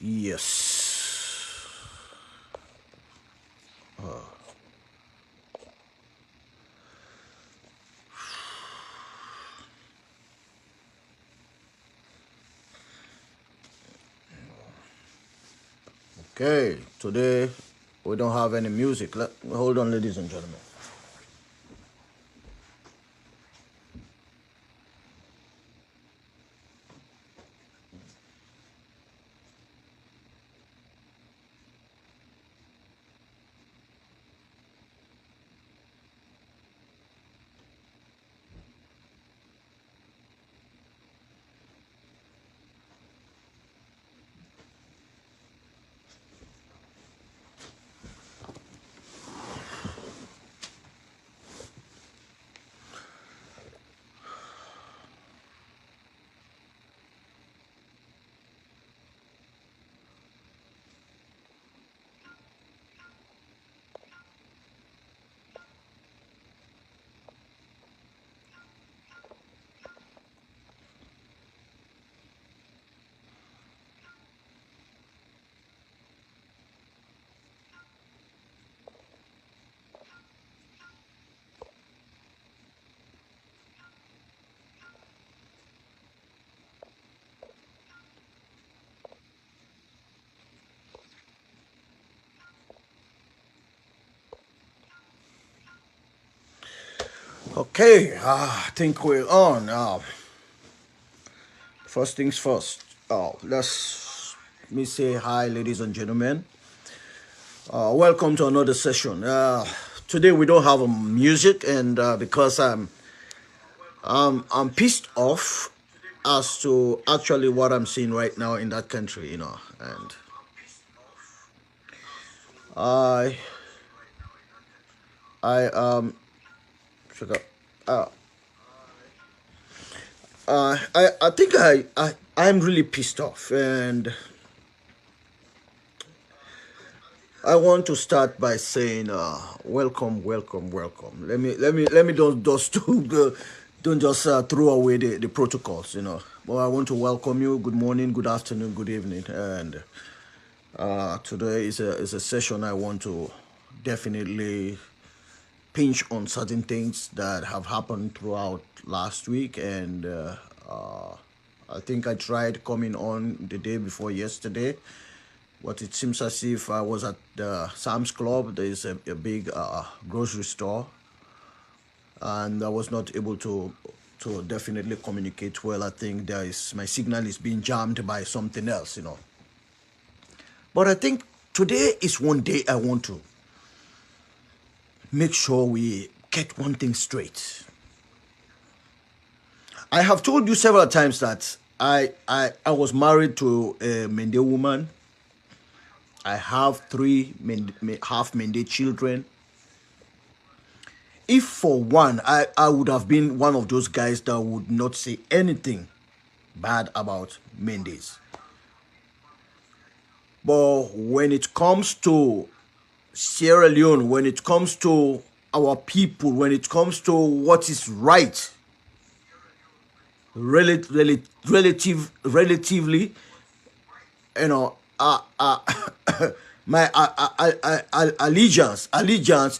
Yes. Okay, today we don't have any music. Hold on, ladies and gentlemen. Okay, I think we're on. First things first. Let's me say hi, ladies and gentlemen. Welcome to another session. Today we don't have music, and because I'm pissed off as to actually what I'm seeing right now in that country, and I I forgot. Uh, I think I'm really pissed off, and I want to start by saying, welcome, welcome, welcome. Let me don't just don't just throw away the protocols, But I want to welcome you. Good morning, good afternoon, good evening, and today is a session I want to definitely pinch on certain things that have happened throughout last week, and I think I tried coming on the day before yesterday, but it seems as if I was at the Sam's Club. There is a big grocery store, and I was not able to definitely communicate well. I think my signal is being jammed by something else, But I think today is one day I want to make sure we get one thing straight. I have told you several times that I was married to a Mende woman. I have three half Mende children. If for one, I would have been one of those guys that would not say anything bad about Mendes. But when it comes to Sierra Leone, when it comes to our people, when it comes to what is right, relatively, you know, my allegiance,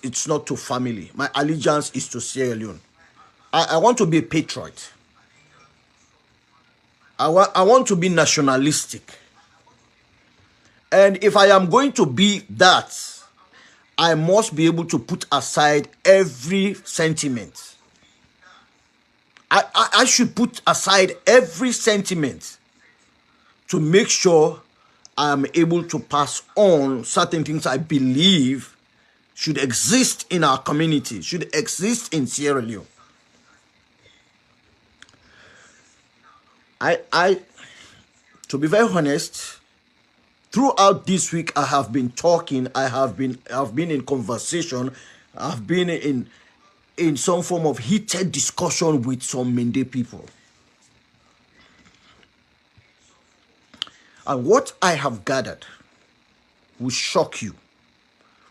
it's not to family. My allegiance is to Sierra Leone. I want to be a patriot. I want to be nationalistic. And if I am going to be that, I must be able to put aside every sentiment. I should put aside every sentiment to make sure I'm able to pass on certain things I believe should exist in our community, should exist in Sierra Leone. To be very honest, throughout this week I have been talking, I've been in conversation, I've been in some form of heated discussion with some Mende people. And what I have gathered will shock you.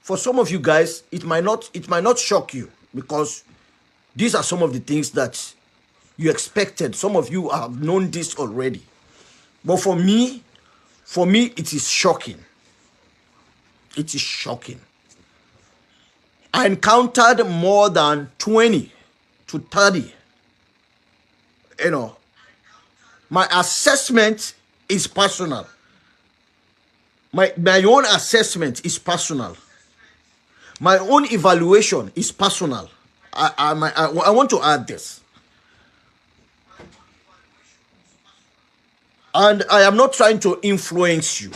For some of you guys, it might not shock you, because these are some of the things that you expected. Some of you have known this already. But for me, For me, it is shocking. It is shocking. I encountered more than 20 to 30. You know, my assessment is personal. My own assessment is personal. My own evaluation is personal. I want to add this. And I am not trying to influence you.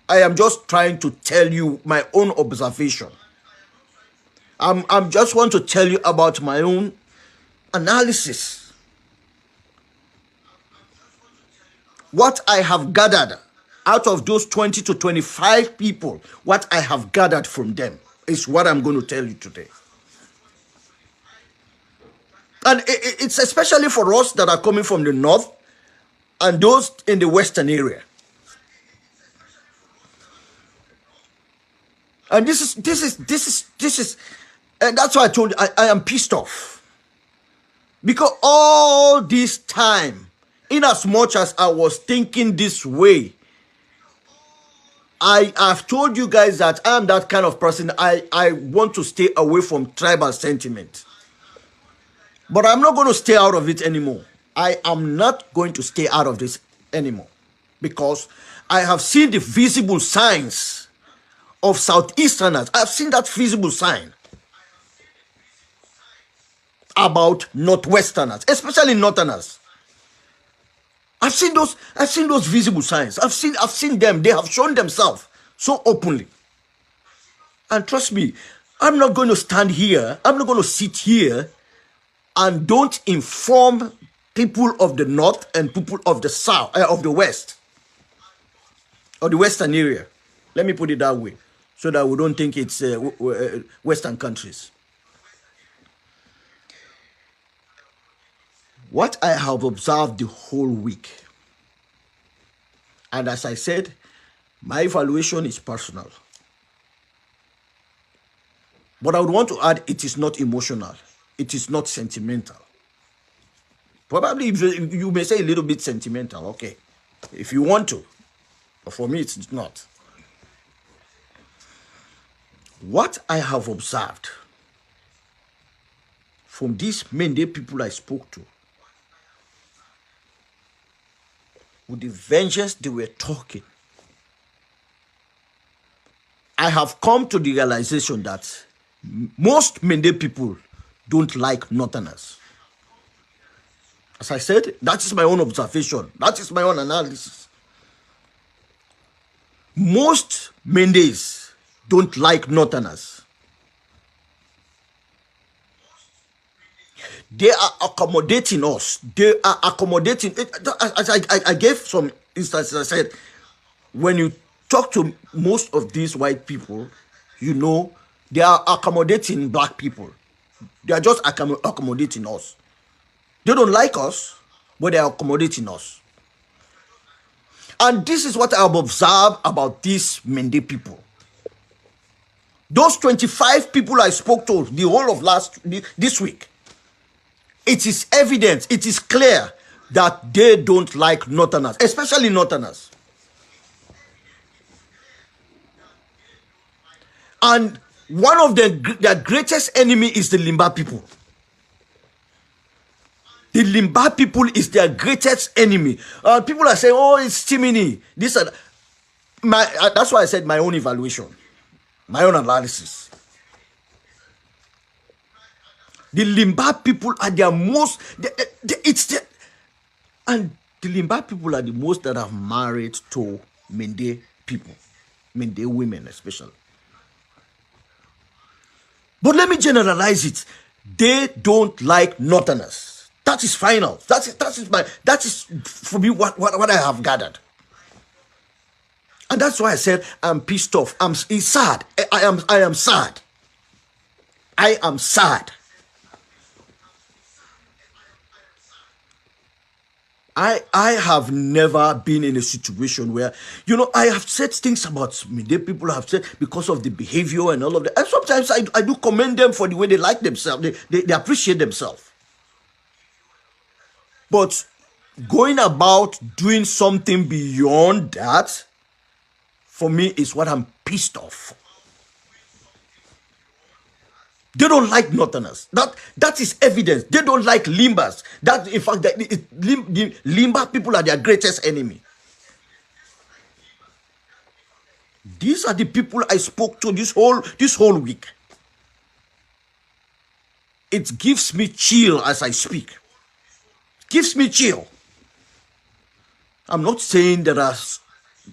I am just trying to tell you my own observation. I'm just want to tell you about my own analysis. What I have gathered out of those 20 to 25 people, what I have gathered from them is what I'm going to tell you today. And it's especially for us that are coming from the north and those in the western area. And this is, and that's why I told you I am pissed off. Because all this time, in as much as I was thinking this way, I have told you guys that I'm that kind of person. I want to stay away from tribal sentiment. But I'm not going to stay out of it anymore. I am not going to stay out of this anymore. Because I have seen the visible signs of Southeasterners. I've seen that visible sign about Northwesterners, especially Northerners. I've seen those visible signs. I've seen them. They have shown themselves so openly. And trust me, I'm not going to stand here. I'm not going to sit here and don't inform people of the north and people of the south, of the west, or the western area. Let me put it that way, so that we don't think it's western countries. What I have observed the whole week, and as I said, my evaluation is personal. But I would want to add, it is not emotional. It is not sentimental. Probably you may say a little bit sentimental, okay, if you want to. But for me, it's not. What I have observed from these many people I spoke to, with the vengeance they were talking, I have come to the realization that most Mende people don't like Northerners. As I said, that is my own observation. That is my own analysis. Most Mendes don't like Northerners. They are accommodating us. They are accommodating. I gave some instances. I said, when you talk to most of these white people, you know, they are accommodating black people. They are just accommodating us. They don't like us, but they are accommodating us. And this is what I have observed about these Mende people. Those 25 people I spoke to the whole of this week, it is evident, it is clear that they don't like Northerners, especially Northerners. And one of their greatest enemy is the Limba people. The Limba people is their greatest enemy. People are saying, oh, it's Timini. This and that's why I said my own evaluation, my own analysis. The Limba people are their most, and the Limba people are the most that have married to Mende people, Mende women especially. But let me generalize it. They don't like Northerners. That is final. That is for me what I have gathered. And that's why I said I'm pissed off. It's sad. I am sad. I am sad. I have never been in a situation where, you know, I have said things about me. The people have said because of the behavior and all of that. And sometimes I do commend them for the way they like themselves. They appreciate themselves. But going about doing something beyond that, for me is what I'm pissed off. They don't like Northerners. That is evidence. They don't like Limbas. That in fact the Limba people are their greatest enemy. These are the people I spoke to this whole week. It gives me chill as I speak. Gives me chill. I'm not saying there are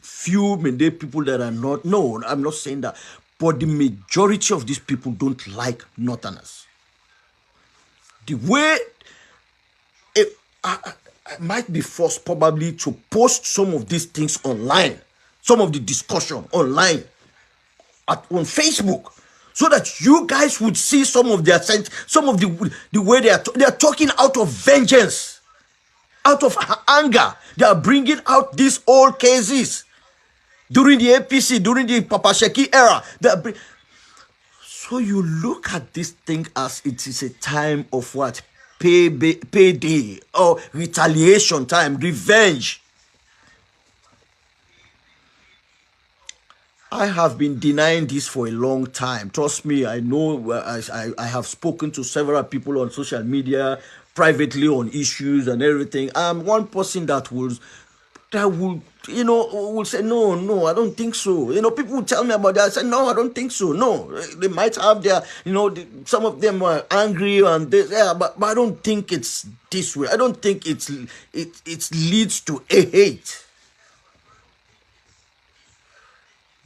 few many people that are not. No, I'm not saying that. But the majority of these people don't like Northerners. The way I might be forced probably to post some of these things online, some of the discussion online on Facebook, so that you guys would see some of their some of the way they are talking out of vengeance, out of anger. They are bringing out these old cases during the APC, during the Papa Sheki era. So you look at this thing as it is a time of what? Payday or retaliation time, revenge. I have been denying this for a long time. Trust me, I know. I have spoken to several people on social media, privately on issues and everything. I'm one person that will say no, I don't think so. People will tell me about that. I say no, I don't think so. No, they might have their, some of them are angry and this, yeah, but I don't think it's this way. I don't think it leads to a hate.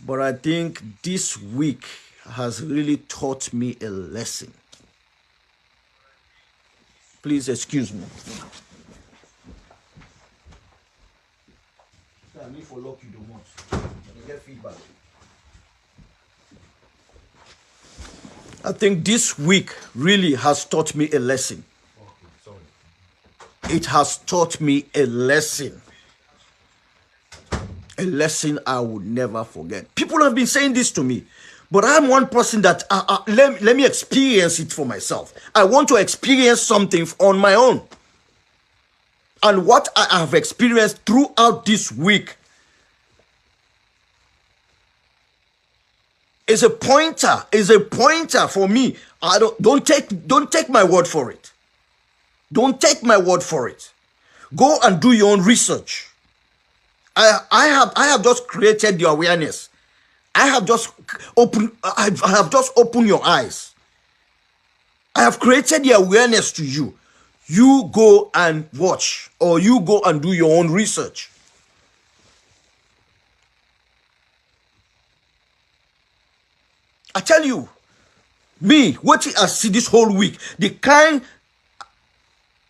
But I think this week has really taught me a lesson. Please excuse me. I think this week really has taught me a lesson. It has taught me a lesson. A lesson I would never forget. People have been saying this to me, but I'm one person that let me experience it for myself. I want to experience something on my own. And what I have experienced throughout this week is a pointer for me. Don't take my word for it. Don't take my word for it. Go and do your own research. I have just created the awareness. I have just opened your eyes. I have created the awareness to you. You go and watch, or you go and do your own research. I tell you, me, what I see this whole week, the kind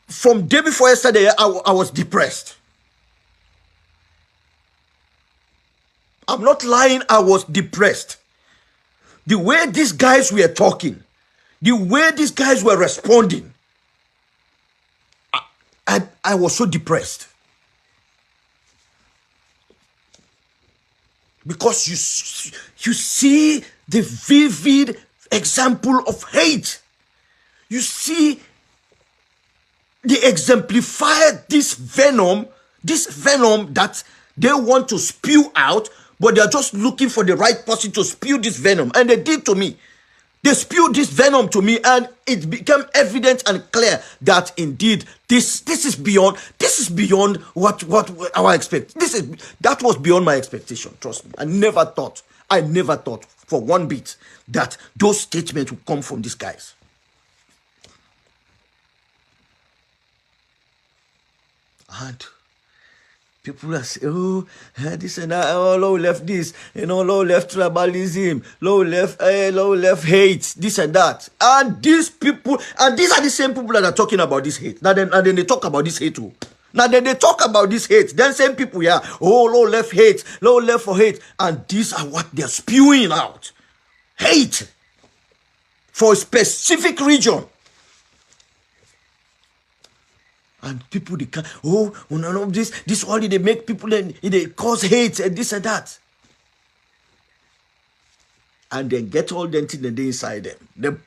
from day before yesterday, I was depressed. I'm not lying, I was depressed. The way these guys were talking, the way these guys were responding, I was so depressed. Because you see the vivid example of hate. You see they exemplified this venom that they want to spew out, but they're just looking for the right person to spew this venom. And they did to me. They spewed this venom to me, and it became evident and clear that indeed this is beyond what our that was beyond my expectation. Trust me. I never thought for one bit that those statements would come from these guys. And people are saying, oh, this and that, oh, low left this, low left tribalism, low left hate, this and that. And these people, and these are the same people that are talking about this hate. Now then they talk about this hate too. Now then they talk about this hate. Then same people, yeah, oh, low left hate, low left for hate. And these are what they're spewing out. Hate for a specific region. And people, they can't, none of this only they make people, they cause hate and this and that. And they get all the things inside them.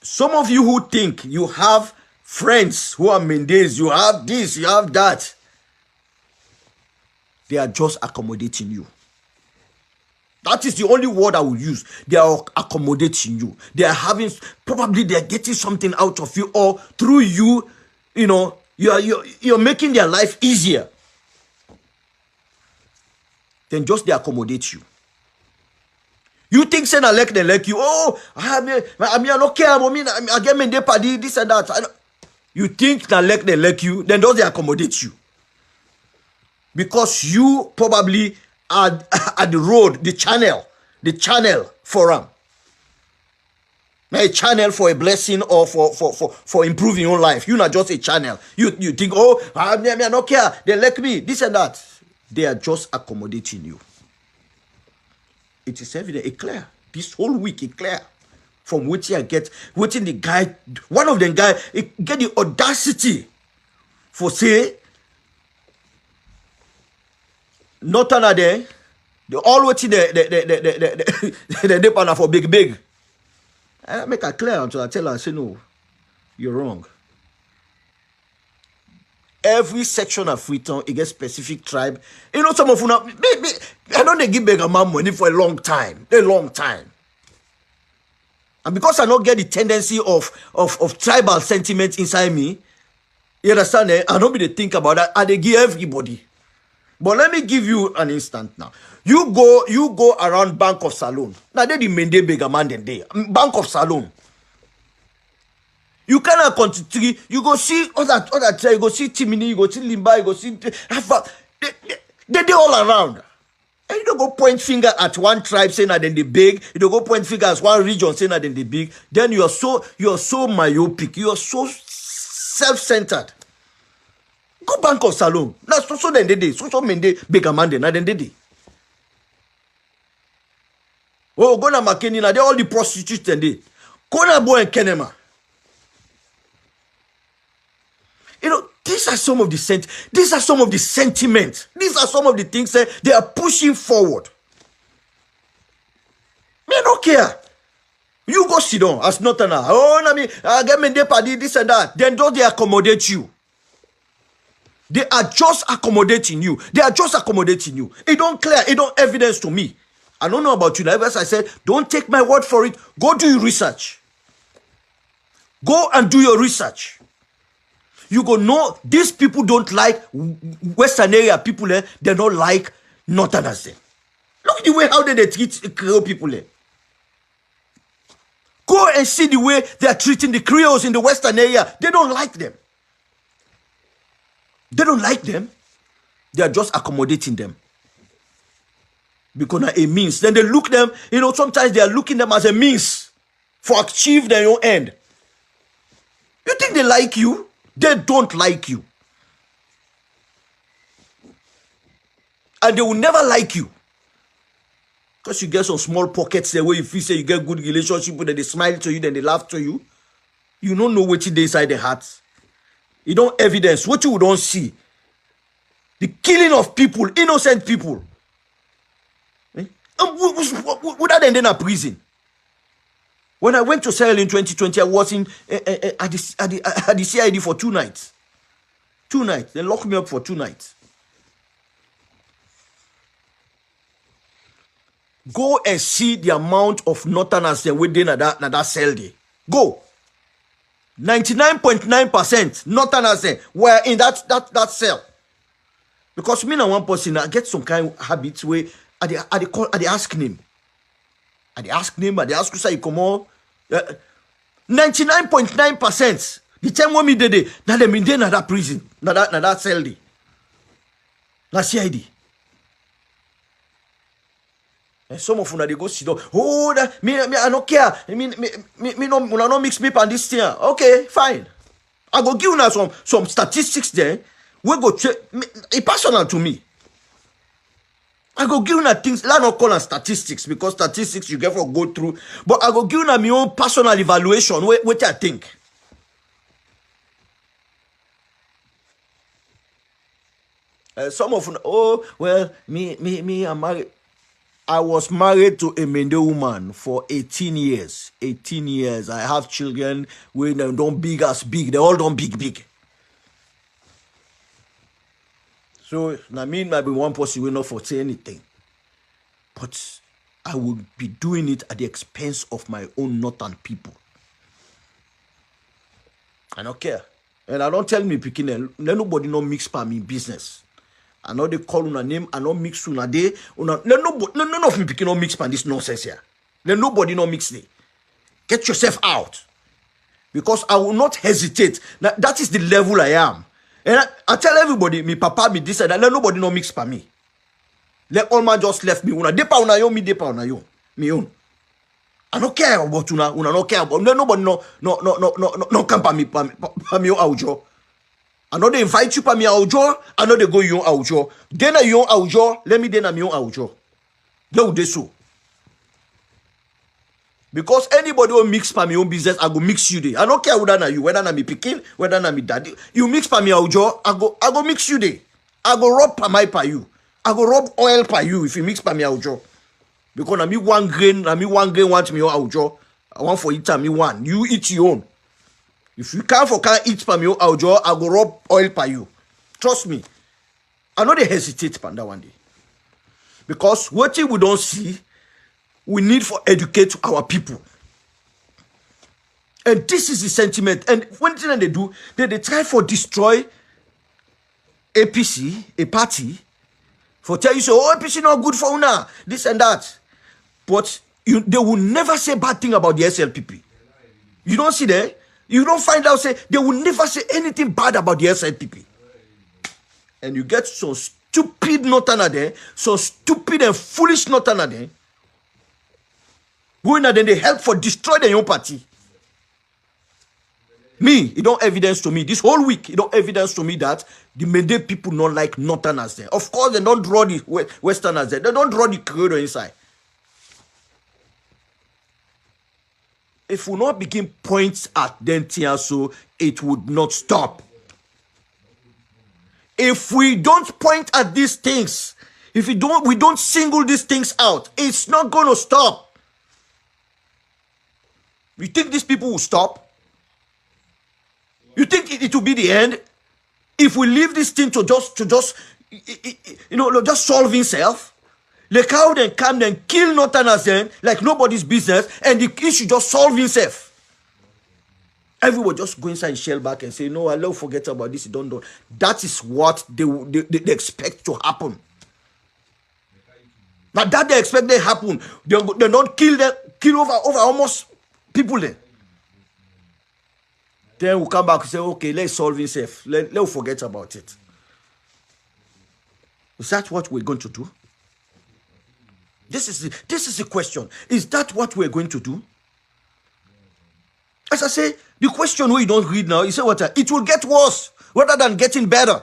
Some of you who think you have friends who are Mendes, you have this, you have that, they are just accommodating you. That is the only word I will use. They are accommodating you. They are probably they are getting something out of you, or through you, you're making their life easier. Then just they accommodate you. You think say na like they like you. Oh, I don't care. I get me they party this and that. You think na like they like you, then those they accommodate you. Because you probably are at the road, the channel for them. A channel for a blessing or for improving your life. You're not just a channel. You think, oh, I don't care. They like me, this and that. They are just accommodating you. It is evident, it clear. This whole week, it clear. From which I get, waiting the guy, one of them guy, get the audacity for say, not another, they all waiting the partner for big. I make her clear until I tell her, I say, no, you're wrong. Every section of Freetown, it gets specific tribe. You know, some of you, I don't they give beggar man money for a long time. And because I don't get the tendency of tribal sentiment inside me, you understand? I don't be to think about that. I they give everybody. But let me give you an instant now. You go around Bank of Saloon. Now they the main day beggar man then day. Bank of Saloon. You cannot continue. You go see other tribe. You go see Timini. You go see Limba. You go see Alpha. They all around. And you don't go point finger at one tribe saying that then they big. You don't go point finger at one region saying that then they big. Then you are so myopic. You are so self-centered. Go Bank of Saloon. Now so then they did. So many bigger man then they did. Oh, go na Makeni na they all the prostitutes then they. Go na Bo and Kenema. You know, these are some of the sentiments. These are some of the things that they are pushing forward. Me don't care. You go sit down as not an I get me they party this and that. Then don't they accommodate you? They are just accommodating you. It don't clear. It don't evidence to me. I don't know about you. As I said, don't take my word for it. Go do your research. Go and do your research. You go know these people don't like Western area people. They don't like Northerners. Look at the way how they treat Creole people. Go and see the way they are treating the Creoles in the Western area. They don't like them. They are just accommodating them. Because a means. Then they look them, sometimes they are looking them as a means for achieve their own end. You think they like you? They don't like you. And they will never like you. Because you get some small pockets there where you feel say you get good relationship with them, they smile to you, then they laugh to you. You don't know what they inside their hearts. You don't evidence what you don't see. The killing of people, innocent people. Without ending up prison. When I went to Sierra Leone in 2020, I was at the CID for 2 nights. 2 nights. They locked me up for 2 nights. Go and see the amount of Northerners within that cell day. Go. 99.9% Northerners were in that cell. Because me and one person, I get some kind of habits where I ask name. I ask you say you come on. 99.9%. The time when me did it, now they mean na that prison, na that cell day. Na CID. And some of them they go sit down. Oh, me I don't care. Me no mix me on this thing. Okay, fine. I go give you some statistics there. We go check. It's personal to me. I go give you things. I don't call them statistics because statistics you get for go through. But I go give you my own personal evaluation. What I think. Some of them, oh well, me, I'm married. I was married to a Mende woman for 18 years. 18 years. I have children. We don't big as big. They all don't big. So, I mean, might be one person will not foresee anything. But I would be doing it at the expense of my own northern people. I don't care. And I don't tell me picking nobody no mix for me business. I know they call una name, I know mix una day. None of me picking no mix for this nonsense here. Let nobody no mix it. Get yourself out. Because I will not hesitate. Now, that is the level I am. And I tell everybody, me papa, me this and that, let nobody no mix for me. Let all man just left me. Una depa una yo, me depa una yo. Me own. I don't care about una no care about nobody no come pa me aujo. I know they invite you pa me aujo, I know they go you aujo. Then you aujo, let me then am you aujo. They would so. Because anybody who mix pa me own business, I go mix you there. I don't care whether na you, whether na me pikin, whether na me daddy. You mix pa me aujo, I go mix you there. I go rub pa my pa you. I go rub oil pa you if you mix pa me aujo. Because na me one grain want me your aujo. I want for eat me one. You eat your own. If you can't eat pa me your aujo, I go rub oil pa you. Trust me. I know they hesitate pa that one day. Because what we don't see, we need for educate our people. And this is the sentiment. And one thing they do, they try for destroy APC, a party, for tell you so, oh, APC not good for una, this and that. But they will never say bad thing about the SLPP. You don't see that? You don't find out, say, they will never say anything bad about the SLPP. And you get some stupid northerner there, some stupid and foolish northerner there, going and then they help for destroy their own party. Me, it don't evidence to me, this whole week, it don't evidence to me that the Mende people don't like northerners there. Of course, they don't draw the westerners there. They don't draw the corridor inside. If we not begin points at them, so it would not stop. If we don't point at these things, if we don't single these things out, it's not going to stop. You think these people will stop? You think it will be the end? If we leave this thing to just solve itself? Like how they come and kill northerners then, like nobody's business, and the issue just solve itself. Everyone just go inside and shell back and say, no, I'll forget about this, don't do. That is what they expect to happen. Now that they expect to happen, they don't kill over almost people then. Then we'll come back and say, okay, let's solve itself. Let's forget about it. Is that what we're going to do? This is the question. Is that what we're going to do? As I say, the question we don't read now, you say what? It will get worse rather than getting better.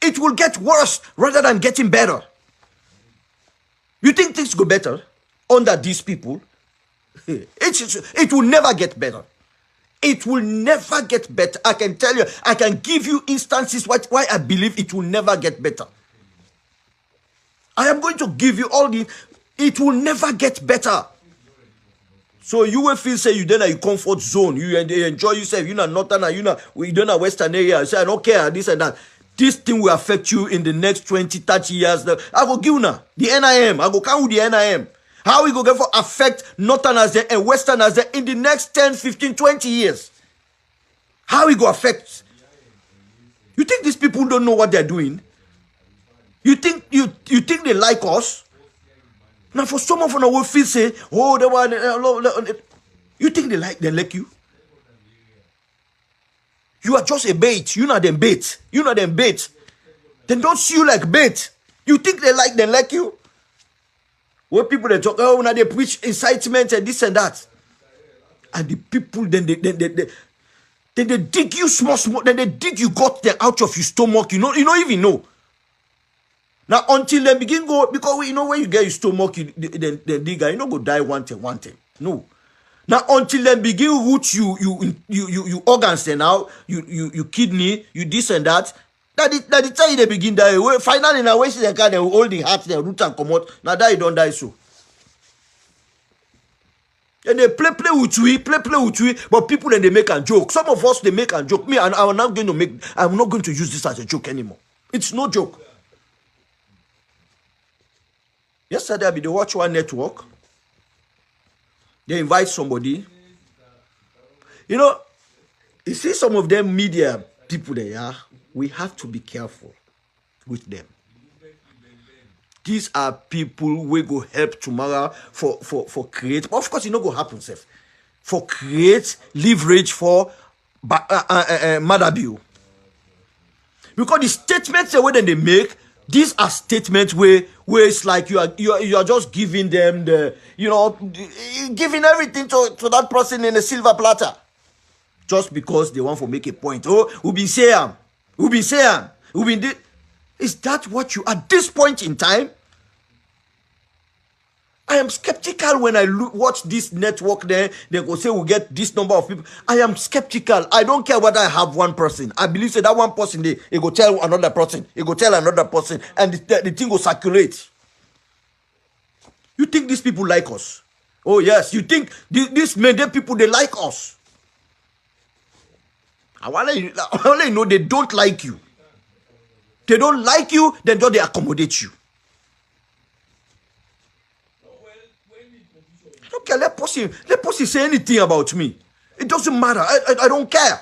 It will get worse rather than getting better. You think things go better under these people? It will never get better. It will never get better. I can tell you, I can give you instances why I believe it will never get better. I am going to give you all the, it will never get better. So you will feel, say, you then you comfort zone, you enjoy yourself, you're not northern, you don't know western area, you say, I don't care, this and that. This thing will affect you in the next 20, 30 years. I go give now, the NIM, I go count with the NIM. How we go get for affect northerners there and westerners there in the next 10, 15, 20 years? How we go affect? You think these people don't know what they're doing? You think they like us? Now for some of them will feel say, oh, they want. You think they like you? You are just a bait. You not them bait. You not them bait. They don't see you like bait. You think they like you? When people they talk, oh, now they preach incitement and this and that, and the people then they dig you small, then they dig you got them out of your stomach. You don't even know. Now until they begin go, because when you get your stomach, then digger, you don't go die one time. No. Now until they begin root you organs then now, you kidney, you this and that. That the time they begin die. Finally now when they can hold the heart, they root and come out. Now that you don't die so. And they play with we, but people then they make a joke. Some of us they make a joke. Me, and I'm not going to use this as a joke anymore. It's no joke. Yesterday, I be the watch one network. They invite somebody. You know, you see some of them media people there, yeah, we have to be careful with them. These are people we go help tomorrow for create. Of course, it not go happen, safe. For create leverage for Madabiu. Because the statements the way that they make, these are statements where it's like you are just giving them the, giving everything to that person in a silver platter. Just because they want to make a point. Oh, we'll be saying. Is that what you at this point in time? I am skeptical when I watch this network there. They go say we get this number of people. I am skeptical. I don't care whether I have one person. I believe that one person there, he go tell another person. He go tell another person. And the thing will circulate. You think these people like us? Oh yes. You think these many people, they like us? I want to know they don't like you. They don't like you, then don't they accommodate you? Okay, let Pussy say anything about me. It doesn't matter. I don't care.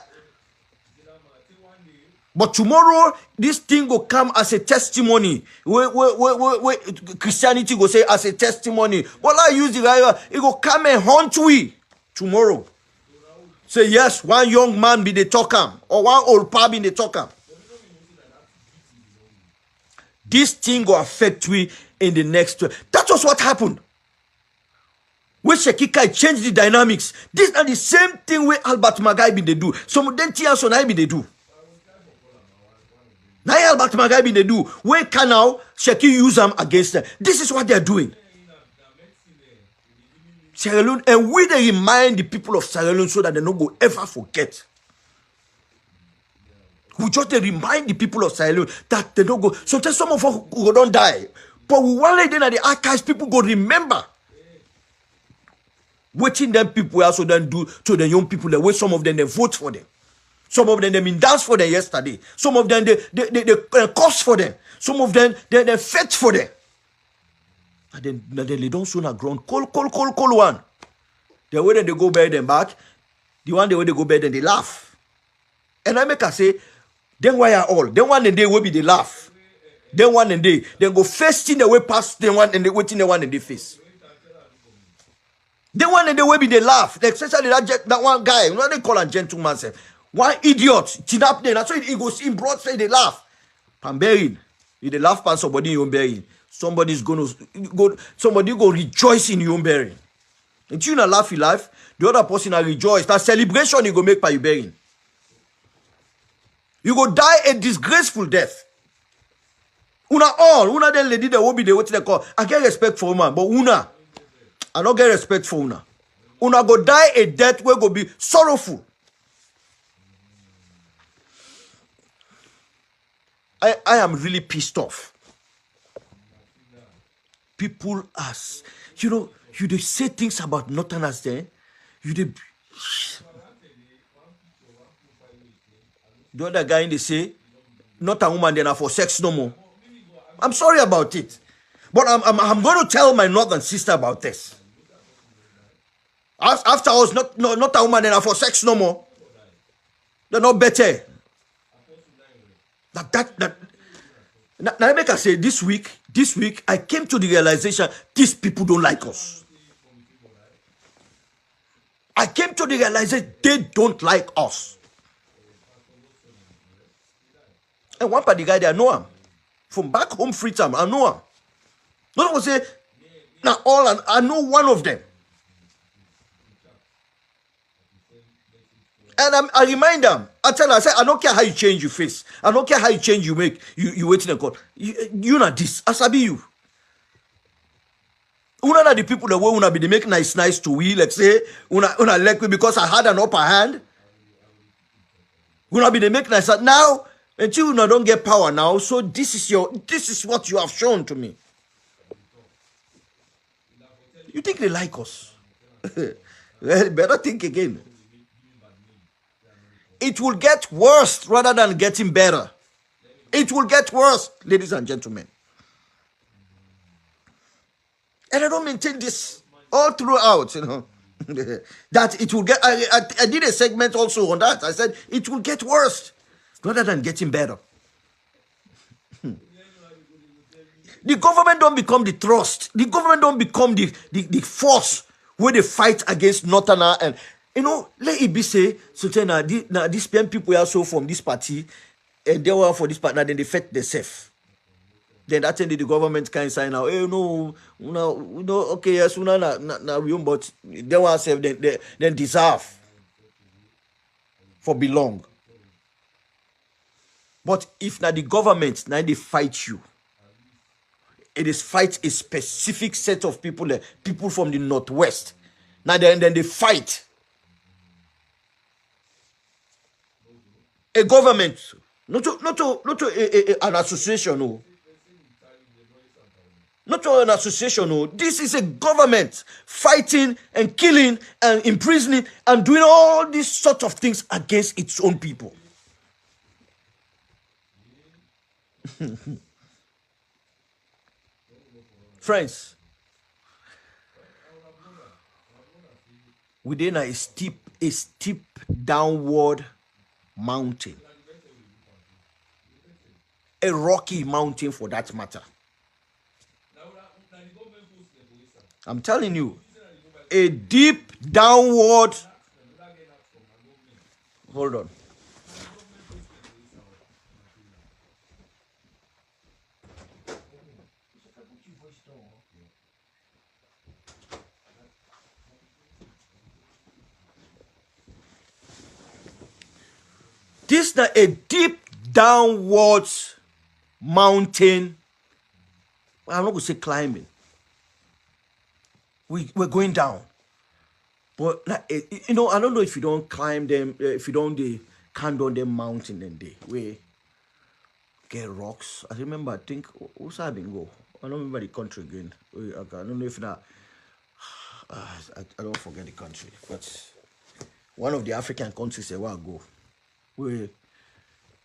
But tomorrow, this thing will come as a testimony. Where Christianity will say as a testimony. Well, I use the right. It will come and haunt we tomorrow. Say yes, one young man be the talker, or one old pub be the talker. This thing will affect we in the next. That was what happened. Where Shekika changed the dynamics. These are the same thing where Albert Magai be they do. Some of them tears on I be they do. Now Albert Magai be they do. Where can now Sheki use them against them? This is what they are doing. Sierra Leone, and we they remind the people of Sierra Leone so that they don't go ever forget. We just remind the people of Sierra Leone that they don't go. Sometimes some of us go don't die, but we want to then at the archives people go remember. Waiting them people also then do to the young people the way some of them they vote for them. Some of them they been dance for them yesterday. Some of them they cost for them. Some of them they fed for them. And then they don't soon have grown cold one. The way that they go bed and back, the one the way they go bed and they laugh. And I make her say, then why are all? Then one and they will be they laugh. Then one and they go first in the way past the one and they waiting the one and they face. Then one and they will be they laugh. Especially that one guy, you know they call a gentleman say, one idiot, chin up there. That's why he goes in broad say they laugh. Pan burying. If they laugh pan somebody in your burying. Somebody go rejoice in your own burying. And you not laugh, you laugh. The other person will rejoice. That celebration you go make by your burying. You go die a disgraceful death. Una then lady that will be the what they call. I get respect for woman, but I don't get respect for una. Una go die a death where go be sorrowful. I am really pissed off. People as you they say things about Northerners there. The other guy they say, not a woman then for sex no more. I'm sorry about it. But I'm going to tell my northern sister about this. After I was not a woman then for sex no more. They're not better. Now I make her say this week, I came to the realization these people don't like us. I came to the realization they don't like us. And one part the guy there, I know him. From back home free time, I know him. No one say, now I know one of them. And I remind them. I tell her, I say, I don't care how you change your face. I don't care how you change you make. You waiting and call. You not this. I sabi you. Una na the people that way una be they make nice to we. Let's say una like me because I had an upper hand. Una be they make nice now. Until una don't get power now. So this is what you have shown to me. You think they like us? Well, better think again. It will get worse rather than getting better. It will get worse, ladies and gentlemen. And I don't maintain this all throughout, that it will get. I did a segment also on that. I said it will get worse rather than getting better. The government don't become the trust. The government don't become the force where they fight against Northerner. And let it be say, so now these people are so from this party, and they were for this partner, then they fight themselves. Then that time the government can sign out. Hey, no, okay, yes, but they want to then deserve for belong. But if now the government now they fight you, it is fight a specific set of people, people from the northwest. Now then they fight a government, not an association, no. Not an association, no. This is a government fighting and killing and imprisoning and doing all these sorts of things against its own people. Friends, within a steep downward mountain, a rocky mountain for that matter. I'm telling you, a deep downward. Hold on. This is a deep downwards mountain. I'm not going to say climbing. We're going down. But, I don't know if you don't climb them, if you don't climb on them mountain and we get rocks. I remember, I think, who's I been go? I don't remember the country again. I don't know if now, I don't forget the country, but one of the African countries a while ago, we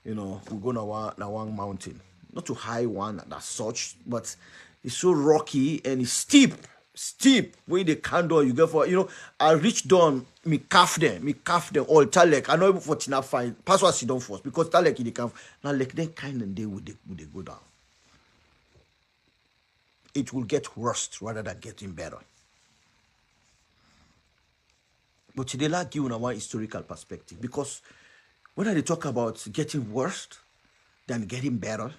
go na one mountain, not too high one as such, but it's so rocky and it's steep where the candle you go for, I reach down, me calf them all talek. I know even for Tina fine password she don't force because talek in the calf now like then kind of day would they go down. It will get worse rather than getting better. But today, like give you one historical perspective, because when I talk about getting worse than getting better,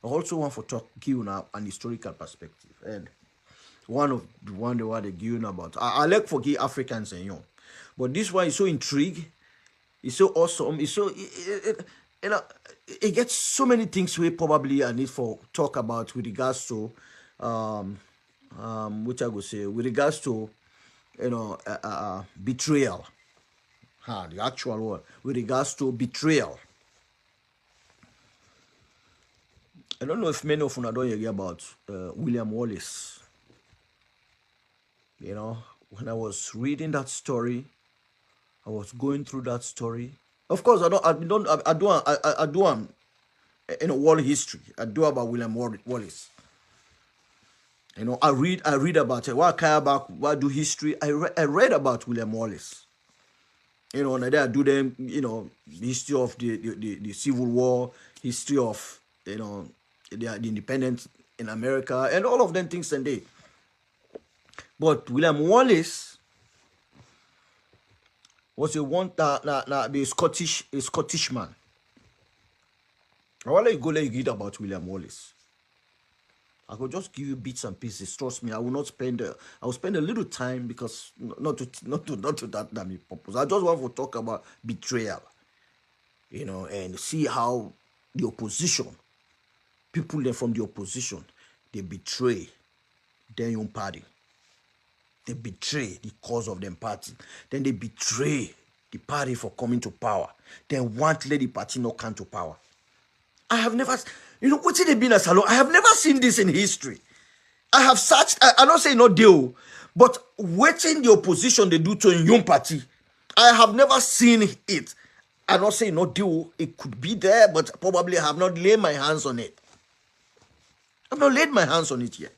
I also want to give you an historical perspective. And one of the one they were giving about, I like forgive Africans and young, but this one is so intriguing, it's so awesome, it's so it gets so many things we probably I need for talk about with regards to which I would say with regards to betrayal. The actual word with regards to betrayal. I don't know if many of you don't hear about William Wallace. When I was reading that story, I was going through that story. Of course, I do world history. I do about William Wallace. I read about it. Why do history? I read about William Wallace. And I do them, history of the Civil War, history of, the independence in America, and all of them things and they. But William Wallace was a one be a Scottish man. I want to go let you read about William Wallace. I could just give you bits and pieces. Trust me, I will not spend. I will spend a little time because not to that purpose. I just want to talk about betrayal, and see how the opposition, people from the opposition, they betray their own party. They betray the cause of their party. Then they betray the party for coming to power. Then want let the party not come to power. I have never, what's it been as long? I have never seen this in history. I have searched, I don't say no deal, but waiting the opposition they do to a young party, I have never seen it. I don't say no deal, it could be there, but probably I have not laid my hands on it. I've not laid my hands on it yet.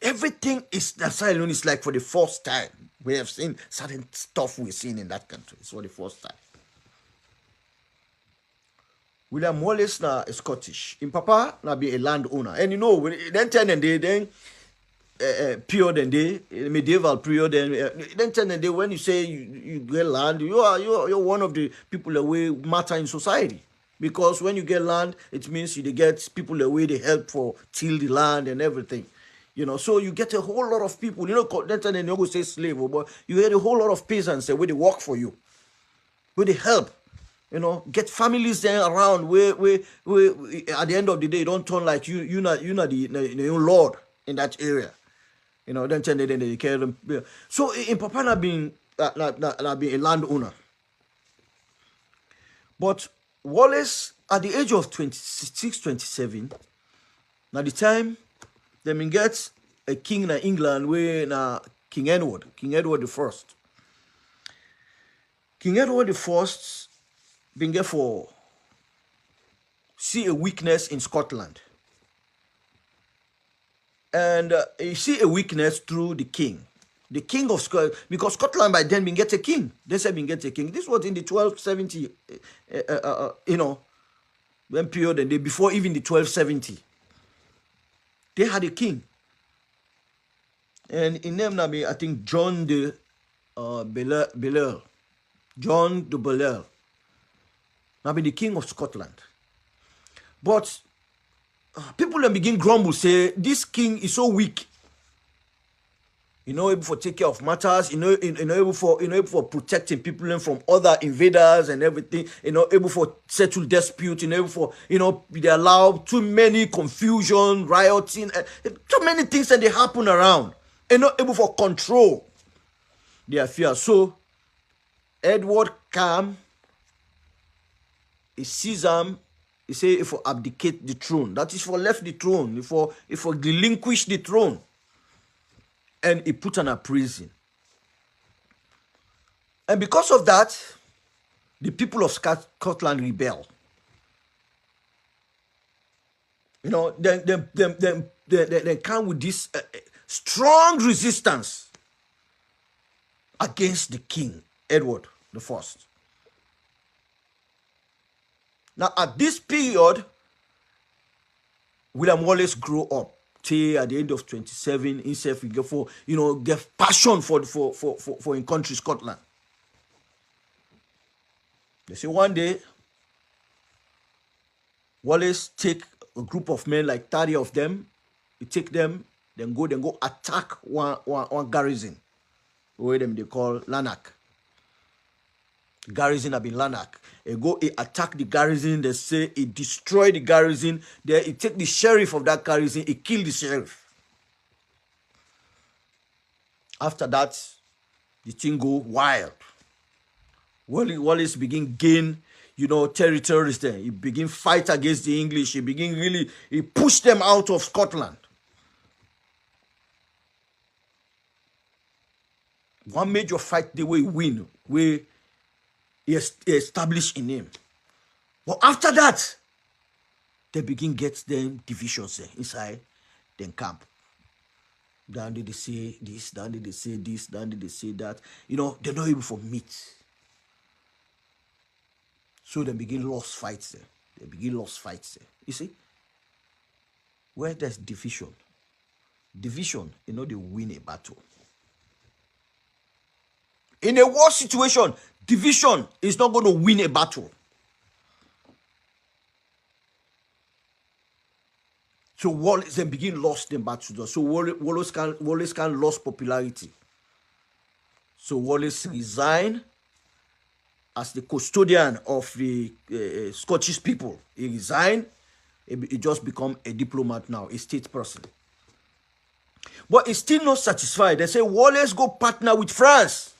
Everything is the Sierra Leone is like for the first time. We have seen certain stuff we've seen in that country. It's for the first time. William Wallace na Scottish. In Papa na be a landowner. And you know, then 10 and then period and day, medieval period, and then 10 and day, when you say you get land, you're one of the people that will matter in society. Because when you get land, it means you get people that way they help for till the land and everything. You know, so you get a whole lot of people, you know, then 10 and you go say slave, but you get a whole lot of peasants where they work for you, where they help. You know, get families there around where at the end of the day, don't turn like you're not the lord in that area. You know, then they carry them. So in Papa being a landowner. But Wallace, at the age of 26, 27, now the time they get a king in England where King Edward the First. King Edward the First been there for see a weakness in Scotland. And you see a weakness through the king of Scotland, because Scotland by then been get a king. They said been get a king. This was in the 1270, you know, when period and before even the 1270. They had a king. And in name I think John de Bellel. John de Bellel. Now be the king of Scotland. But people then begin grumble, say this king is so weak. You know, able for take care of matters, able for protecting people from other invaders and everything, able for settle disputes, able for, they allow too many confusion, rioting, too many things that they happen around, and not able for control their affairs. So Edward came, he sees him, he say if for abdicate the throne, that is for left the throne, if for relinquish the throne. And he put on a prison. And because of that, the people of Scotland rebel. You know, they come with this strong resistance against the king, Edward the First. Now, at this period, William Wallace grew up. At the age of 27, himself he get for get passion for in country Scotland. They say one day Wallace take a group of men, like 30 of them, he take them, then go attack one garrison, where they call Lanark. Garrison have been Lanark. He attack the garrison. They say he destroy the garrison. Then he take the sheriff of that garrison. He kill the sheriff. After that, the thing go wild. Wallace begin gain, territories there. He begin fight against the English. He push them out of Scotland. One major fight the way win, where he established in him. But after that, they begin get them divisions inside them camp. Down they say this, down they say this, down they say that. They're not able for meat. So they begin lost fights there. You see? Where there's division, they win a battle. In a war situation, division is not going to win a battle. So Wallace then begin lost in battle. So Wallace can lost popularity. So Wallace resigned as the custodian of the Scottish people. He resigned. He just become a diplomat now, a state person. But he's still not satisfied. They say Wallace go partner with France.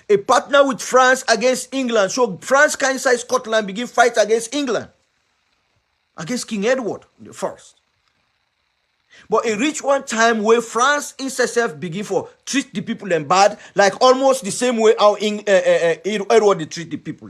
A partner with France against England. So France can inside Scotland begin fight against England. Against King Edward the First. But it reached one time where France itself begin for treat the people them bad, like almost the same way how Edward they treat the people.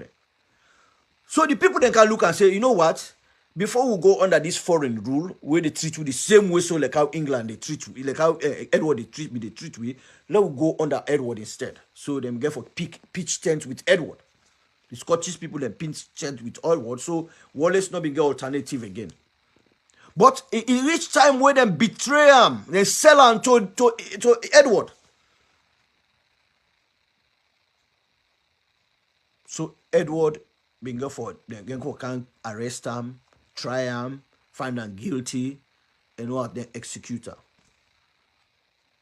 So the people then can look and say, you know what? before we go under this foreign rule, where they treat you the same way, so like how England they treat you, like how Edward they treat we, let we go under Edward instead. So them get for pitch tent with Edward. The Scottish people then pitch tent with Edward, so Wallace not be get alternative again. But it reached time where them betray him, they sell him to Edward. So Edward being go for them can arrest him, try him, find him guilty, and what then execute him.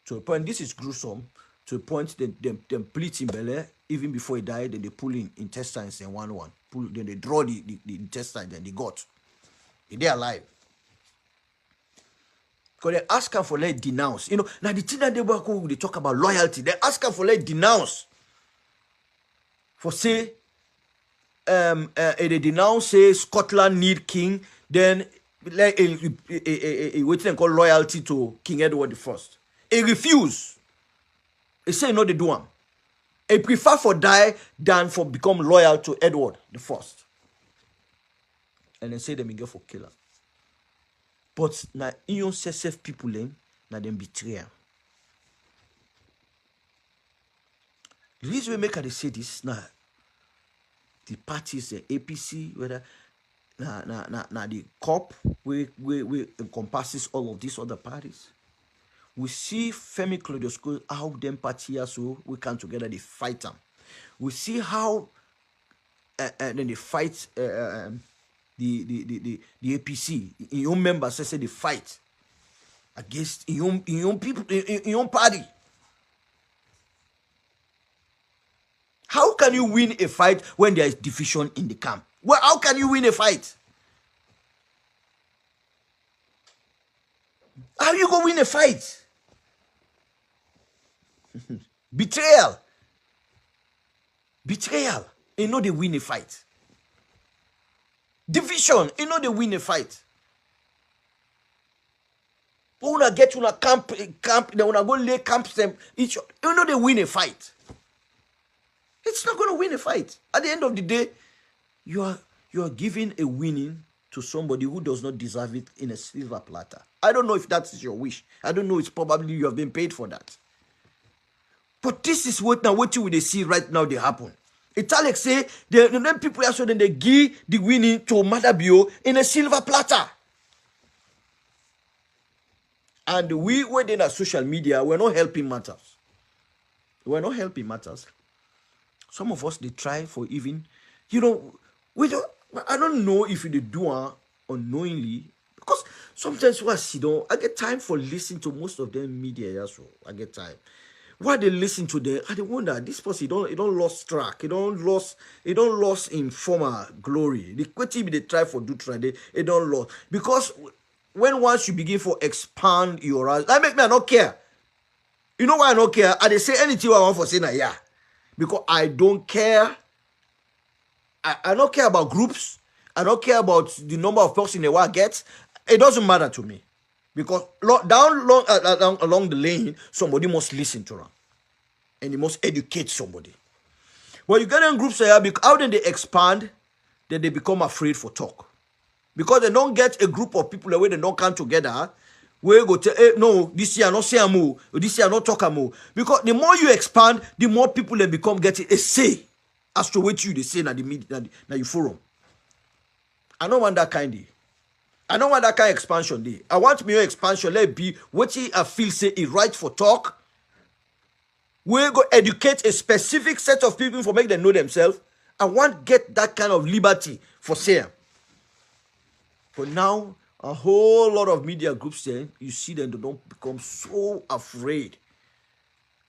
To a point, this is gruesome. To a point, them pleat in belly even before he died. Then they pull in intestines and one. Then they draw the intestines and the gut. They're alive. Because they ask him for let denounce. You know, now the thing that they talk about loyalty, they ask him for let denounce. For say, they denounce say Scotland need king, then like what they call loyalty to King Edward I. He refuse. He say no, they do him. He prefer for die than for become loyal to Edward I. And then say them go for killer. But now in self people now them betray him. The reason we make her say this now, the parties, the APC, whether now the COP, we encompasses all of these other parties. We see Femi Claudius how them parties so we come together, they fight them. We see how then they fight the APC. In your members say they fight against in your people, in your party. How can you win a fight when there is division in the camp? Well, how can you win a fight? How you go win a fight? Betrayal. Betrayal. You know they win a fight. Division. You know they win a fight. But when I get to a camp, they wanna go lay camps them each. You know they win a fight. It's not going to win a fight. At the end of the day, you are giving a winning to somebody who does not deserve it in a silver platter. I don't know if that is your wish. I don't know. It's probably you have been paid for that. But this is what you will see right now. They happen. Italic say the people are so then they give the winning to Madabio in a silver platter. And we're in our social media. We're not helping matters. We're not helping matters. Some of us, they try for even, you know, I don't know if they do it unknowingly, because sometimes when I sit down, I get time for listening to most of them media, so I get time. While they listen to them, I wonder, this person, he don't lost track, he don't lost in former glory. The quality they try for do try, they don't lost. Because when once you begin for expand your eyes, that make me not care. You know why I don't care? I they say anything I want for saying yeah. Because I don't care. I don't care about groups. I don't care about the number of persons they want to get. It doesn't matter to me. Because along the lane, somebody must listen to them. And they must educate somebody. When you get in groups here, how then they expand, then they become afraid for talk. Because they don't get a group of people the way they don't come together. We go tell, hey, no, this year not say more, this year not talk more. Because the more you expand, the more people they become getting a say as to what you they say na the media, na you forum. I don't want that kind of. I don't want that kind of expansion day. I want me expansion. Let it be what I feel say is right for talk. We go educate a specific set of people for make them know themselves. I want get that kind of liberty for saying. But now, a whole lot of media groups there, you see them, they don't become so afraid.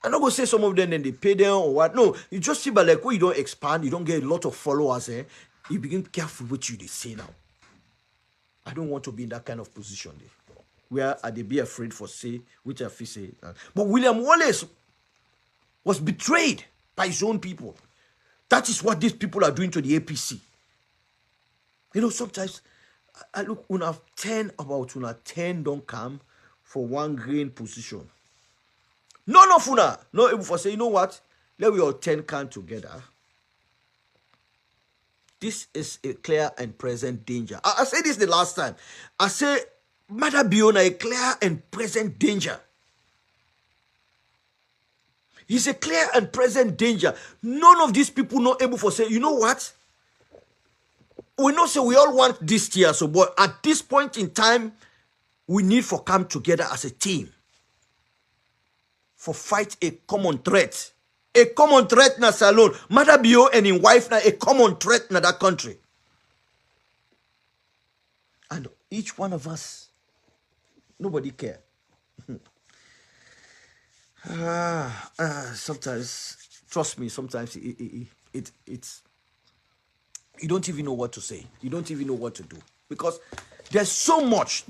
I'm not going to say some of them, then they pay them or what. No, you just see, but like when you don't expand, you don't get a lot of followers, you begin careful what you they say now. I don't want to be in that kind of position there, where I they be afraid for say, which I feel say. But William Wallace was betrayed by his own people. That is what these people are doing to the APC. You know, sometimes I look about 10 don't come for one grain position. No, Funa. No, able for say, you know what? Let we all 10 come together. This is a clear and present danger. I said this the last time. I say, Mother Biona, a clear and present danger. It's a clear and present danger. None of these people not able to say, you know what? We know, say we all want this year, so but at this point in time, we need for come together as a team for fight a common threat. A common threat na salon. Mother Bio and his wife na a common threat na that country. And each one of us, nobody care. Sometimes, trust me, sometimes it's you don't even know what to say. You don't even know what to do. Because there's so much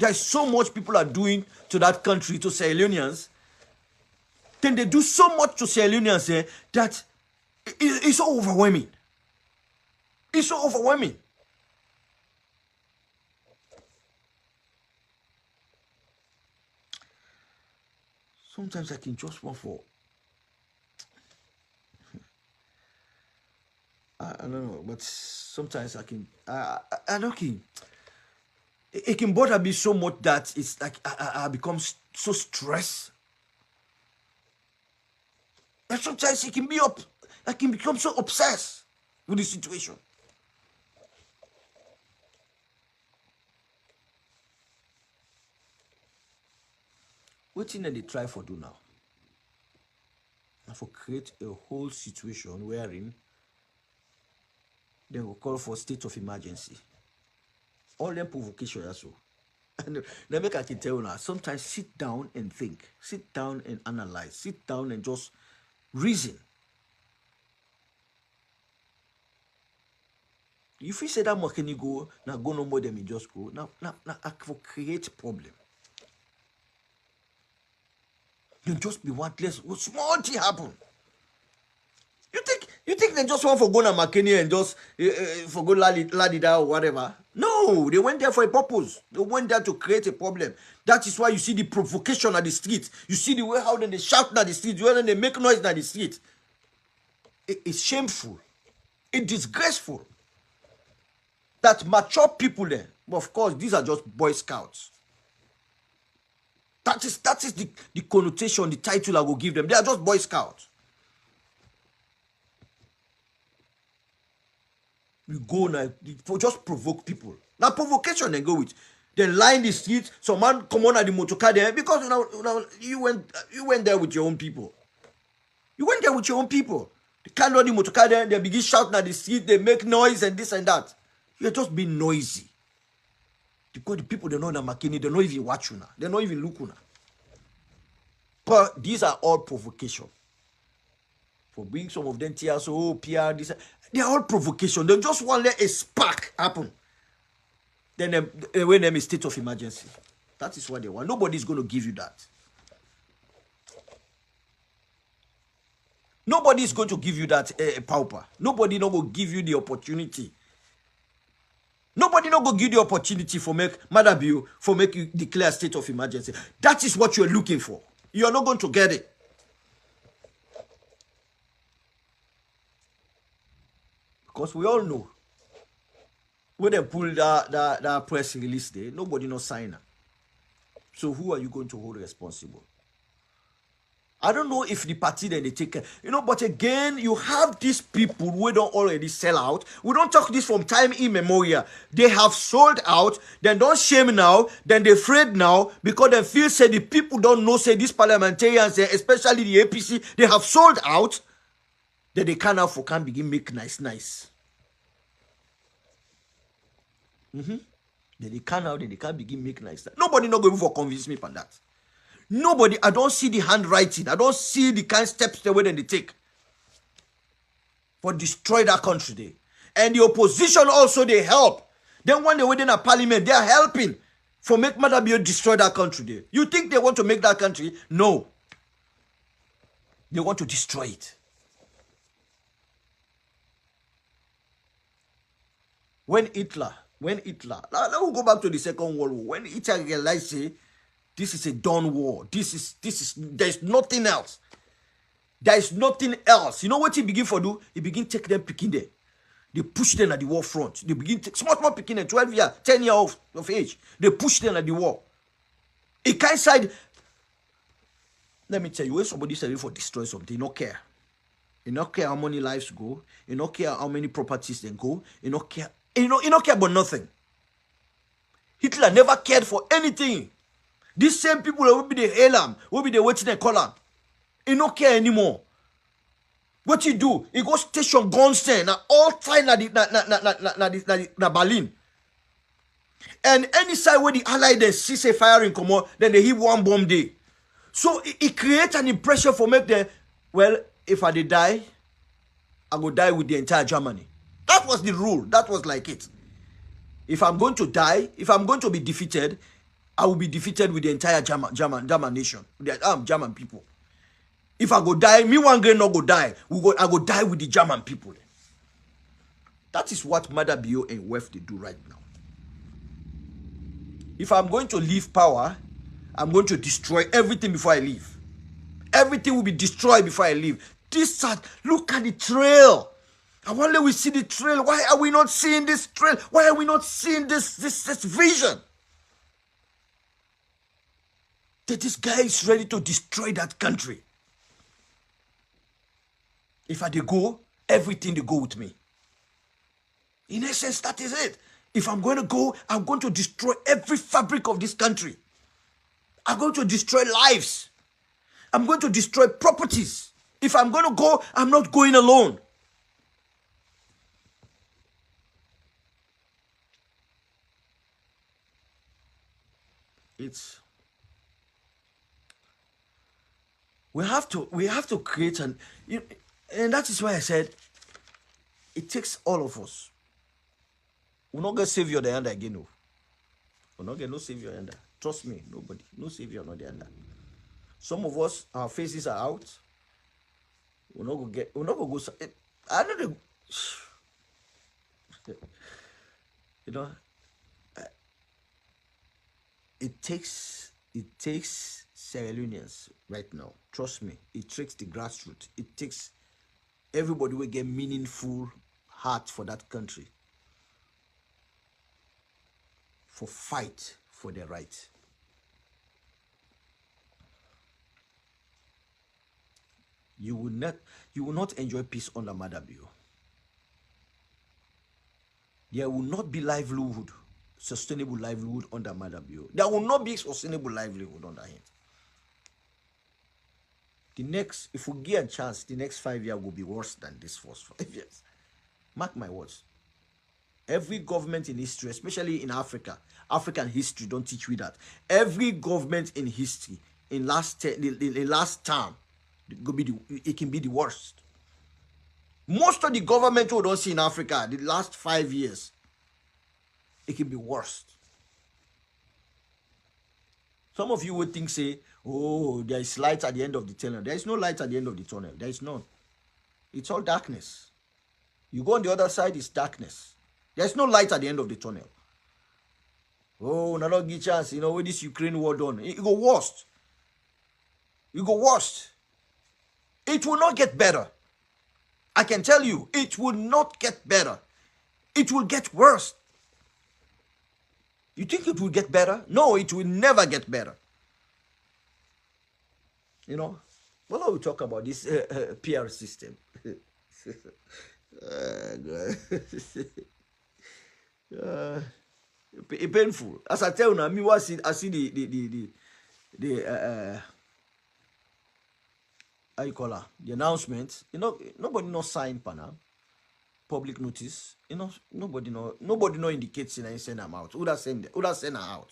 people are doing to that country, to Sierra Leoneans. Then they do so much to Sierra Leoneans that it's so overwhelming. It's so overwhelming. Sometimes I can just want for I don't know, but sometimes I can I don't can it can bother me so much that it's like I become so stressed. And sometimes it can be I can become so obsessed with the situation. What thing that they try for do now? And for create a whole situation wherein they will call for state of emergency. All them provocation also. And now make I can tell you now, sometimes sit down and think. Sit down and analyze. Sit down and just reason. If you say that more can you go, now go no more than me just go. Now I for create problem. You just be wantless. What small thing happen? You think they just want for go to McKinney and just for go ladida or whatever? No, they went there for a purpose. They went there to create a problem. That is why you see the provocation at the street. You see the way how they shout at the street, the way they make noise at the street. It's shameful. It's disgraceful. That mature people there, but of course, these are just Boy Scouts. That is the connotation, the title I will give them. They are just Boy Scouts. You go now, just provoke people. Now provocation they go with. Then line the street, some man come on at the motor car there because you went there with your own people. You went there with your own people. They can't run the motor car there, they begin shouting at the street, they make noise and this and that. You're just being noisy. Because the people they know that McKinney, they don't even watch you now. They don't even look you now. But these are all provocation. For being some of them TSO, PR, this, they are all provocation. They just want to let a spark happen. Then when them a state of emergency. That is what they want. Nobody's going to give you that. Nobody is going to give you that pauper. Nobody no go give you the opportunity. Nobody no go give you the opportunity for make Mother Bill for make you declare state of emergency. That is what you're looking for. You're not going to get it. Because we all know when they pull that press release there, nobody no sign up. So who are you going to hold responsible? I don't know if the party then they take care. But again, you have these people who don't already sell out. We don't talk this from time immemorial. They have sold out, then don't shame now, then they afraid now, because they feel say the people don't know, say these parliamentarians, especially the APC, they have sold out, then they can begin make nice. Then they can begin make nice. Nobody not going for convince me for that. Nobody, I don't see the handwriting. I don't see the kind of steps the way they take for destroy that country there. And the opposition also, they help. Then when they were in a parliament, they are helping for make Mother Bill destroy that country there. You think they want to make that country? No. They want to destroy it. When Hitler, now we'll go back to the Second World War. When Hitler realized, say, this is a done war. There's nothing else. There is nothing else. You know what he begin for do? He begin take them picking there. They push them at the war front. They begin to, small picking 12 years, 10 years of age. They push them at the war. It kind side. Let me tell you, when somebody is ready for destroy something, you don't care. You don't care how many lives go. You don't care how many properties they go. You don't care. You don't care about nothing. Hitler never cared for anything. These same people will be the hail him, will be the waiting and call him. He don't care anymore. What you do? He go station guns there, na all time na Berlin. And any side where the Allied then see say firing come out, then they hit one bomb day. So it creates an impression for make them, well, if I did die, I go die with the entire Germany. That was the rule. That was like it. If I'm going to die, if I'm going to be defeated, I will be defeated with the entire German nation, the German people. If I go die, me one girl not go die. I go die with the German people. That is what Mother Bio and WEF they do right now. If I'm going to leave power, I'm going to destroy everything before I leave. Everything will be destroyed before I leave. This look at the trail. I wonder we see the trail. Why are we not seeing this trail? Why are we not seeing this vision? That this guy is ready to destroy that country. If I go, everything they go with me. In essence, that is it. If I'm going to go, I'm going to destroy every fabric of this country. I'm going to destroy lives. I'm going to destroy properties. If I'm going to go, I'm not going alone. We have to create and that is why I said it takes all of us. We're not gonna save you the end again. No. We're not gonna no save your end. Trust me, nobody, no savior, not the end. Some of us, our faces are out. We're not gonna go. I don't know. You know, it takes Sierra Leoneans right now. Trust me, it takes the grassroots. It takes everybody will get meaningful heart for that country. For fight for their right. You will not enjoy peace under Mother Bio. There will not be livelihood, sustainable livelihood under Mother Bio. There will not be sustainable livelihood under him. If we get a chance, the next 5 years will be worse than this first 5 years. Mark my words. Every government in history, especially in Africa, African history don't teach you that. Every government in history, in last term, it can be the worst. Most of the government we don't see in Africa, the last 5 years, it can be worst. Some of you would think, say, oh, there is light at the end of the tunnel. There is no light at the end of the tunnel. There is none. It's all darkness. You go on the other side, it's darkness. There's no light at the end of the tunnel. Oh, not get chance. You know, with this Ukraine war done, it go worst. It go worst. It will not get better. I can tell you, it will not get better. It will get worse. You think it will get better? No, it will never get better. You know, what are we talking about? This PR system. It's painful. As I tell you now, I see the how you call her? The announcement. You know, nobody no sign panel. Public notice. You know, nobody no indicates and send them out. Who that send her out?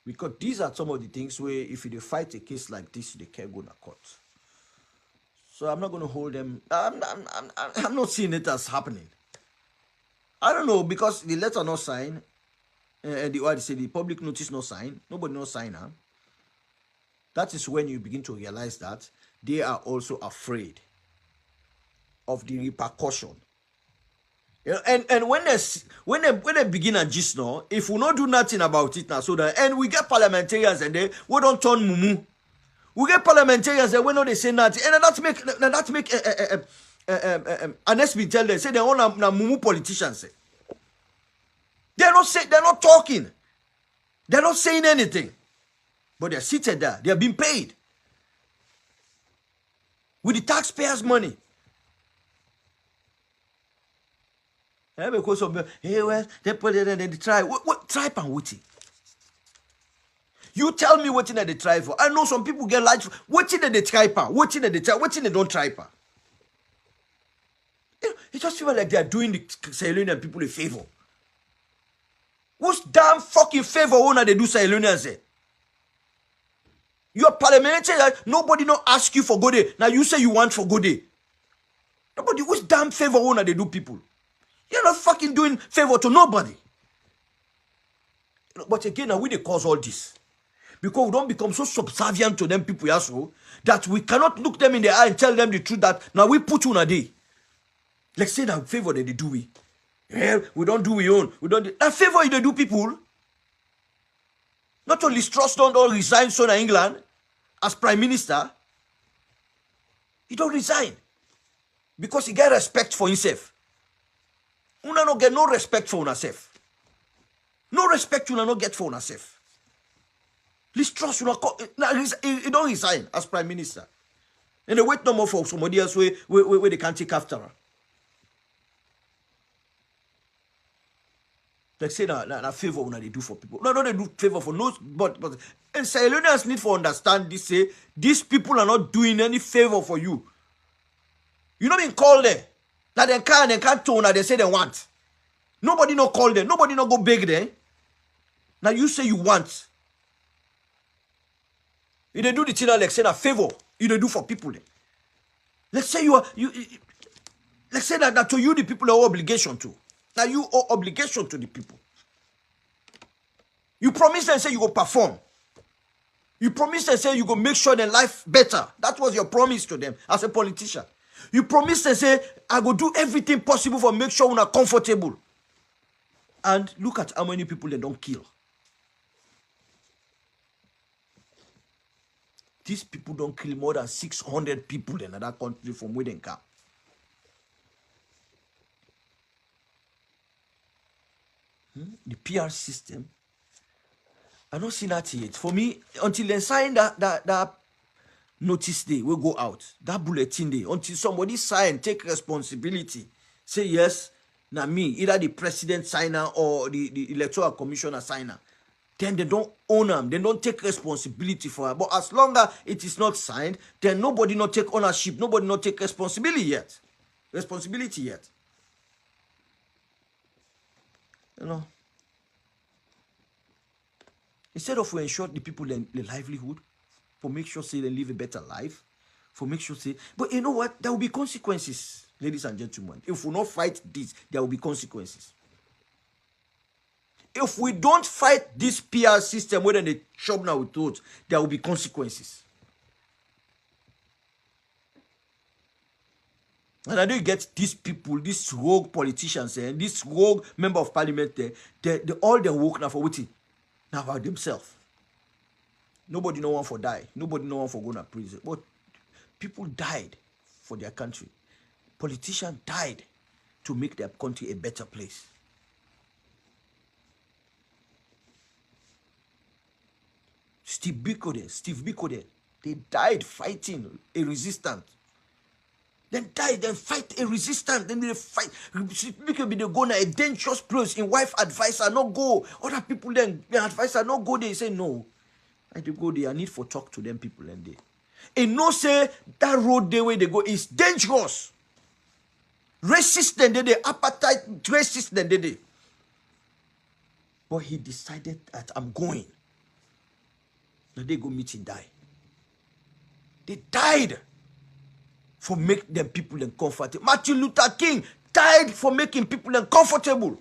Because these are some of the things where if you fight a case like this, they can't go to court. So I'm not going to hold them. I'm not seeing it as happening. I don't know, because the letter not signed, the public notice not signed, nobody not sign her. That is when you begin to realize that they are also afraid of the repercussion. You know, and when they begin and just now, if we not do nothing about it now, so that and we get parliamentarians and we don't turn mumu. We get parliamentarians and we know they say nothing, and that make Unless we tell them, say they own na mumu politicians. They're not talking. They're not saying anything. But they're seated there. They're being paid. With the taxpayers' money. Because of, hey, well, they put it and they try. What try and what? You tell me what they try for. I know some people get light. What they try for? What they try? What they don't try for? It just feels like they are doing the Sierra Leonean people a favor. Whose damn fucking favor wanna they do Sierra Leoneans? You're parliamentarian. Nobody not ask you for good day. Now you say you want for good day. Nobody. Whose damn favor wanna they do people? You're not fucking doing favor to nobody. But again, now we they cause all this. Because we don't become so subservient to them people so that we cannot look them in the eye and tell them the truth that now we put you on a day. Like say that favor that they do we. Yeah, we don't do we own. We don't do, that favor they do people. Not only Truss don't resign so in England as Prime Minister. He don't resign. Because he get respect for himself. Una no get no respect for yourself. No respect you not get for yourself. Liz Truss he don't resign as Prime Minister. And they wait no more for somebody else where they can't take after her. Like say na favor when they do for people. No, they do favor for no, but and Sierra Leoneans need to understand this. Say these people are not doing any favor for you. You not being called there. Now they can't tone that they say they want. Nobody no call them. Nobody no go beg them. Now you say you want. You they do the thing like say a favor. You they do for people. Then. Let's say let's say that to you the people are obligation to. Now you owe obligation to the people. You promise and say you go perform. You promise and say you go make sure their life better. That was your promise to them as a politician. You promise and say I go do everything possible for make sure we're comfortable. And look at how many people they don't kill. These people don't kill more than 600 people in another country from where they come. The PR system. I don't see that yet. For me, until they sign that notice day, will go out. That bulletin day. Until somebody sign, take responsibility. Say yes, now me, either the president signer or the electoral commissioner signer. Then they don't own them. They don't take responsibility for it. But as long as it is not signed, then nobody not take ownership. Nobody not take responsibility yet. You know. Instead of we ensure the people the livelihood, for make sure say they live a better life, for make sure say, but you know what? There will be consequences, ladies and gentlemen. If we not fight this, there will be consequences. If we don't fight this PR system, whether they chop now with thoughts, there will be consequences. And I don't get these people, these rogue politicians, and this rogue member of parliament, all they work now for waiting. Now about themselves. Nobody no one for die. Nobody no one for going to prison. But people died for their country. Politicians died to make their country a better place. Steve Biko, they died fighting a resistance. Then die, then fight a resistance. Then they fight. Because they go to a dangerous place. In wife advisor, not go. Other people then, their advisor, not go there. They say, no. I do go there. I need for talk to them people and they. And no say, that road the way they go is dangerous. Racist then they, appetite, racist then they. But he decided that I'm going. Now they go meet and die. They died. For make them people uncomfortable. Martin Luther King died for making people uncomfortable.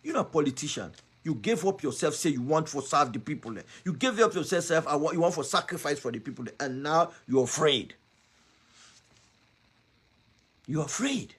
You're not a politician. You gave up yourself, say you want to serve the people. You gave up yourself, you want for sacrifice for the people. And now you're afraid. You're afraid.